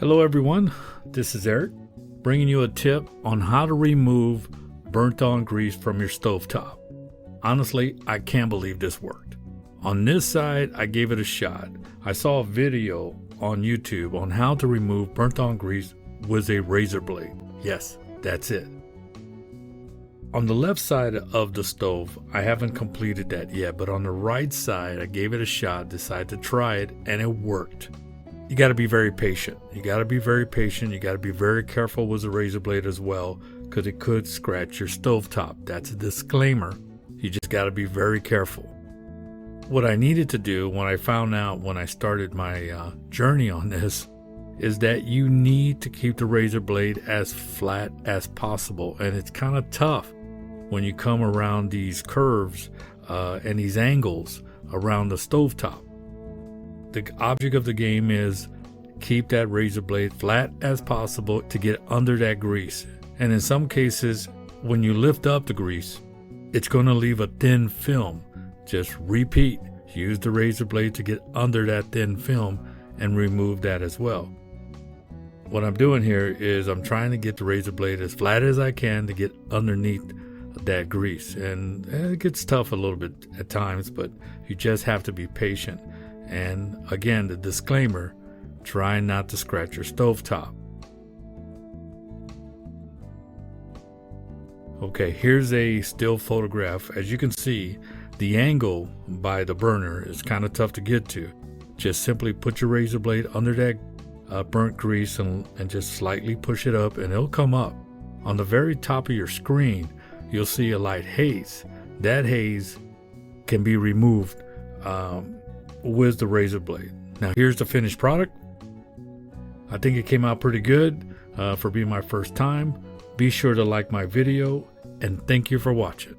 Hello everyone, this is Eric, bringing you a tip on how to remove burnt on grease from your stovetop. Honestly, I can't believe this worked. On this side, I gave it a shot. I saw a video on YouTube on how to remove burnt on grease with a razor blade. Yes, that's it. On the left side of the stove, I haven't completed that yet, but on the right side, I gave it a shot, decided to try it, and it worked. You got to be very patient. You got to be very careful with the razor blade as well, because it could scratch your stovetop. That's a disclaimer. You just got to be very careful. What I needed to do when I found out when I started my journey on this is that you need to keep the razor blade as flat as possible. And it's kind of tough when you come around these curves and these angles around the stovetop. The object of the game is keep that razor blade flat as possible to get under that grease. And in some cases, when you lift up the grease, it's going to leave a thin film. Just repeat, use the razor blade to get under that thin film and remove that as well. What I'm doing here is I'm trying to get the razor blade as flat as I can to get underneath that grease. And it gets tough a little bit at times, but you just have to be patient. And again, the disclaimer, try not to scratch your stovetop. Okay, here's a still photograph. As you can see, the angle by the burner is kind of tough to get to. Just simply put your razor blade under that burnt grease and just slightly push it up and it'll come up. On the very top of your screen, you'll see a light haze. That haze can be removed with the razor blade. Now here's the finished product. I think it came out pretty good for being my first time. Be sure to like my video and thank you for watching.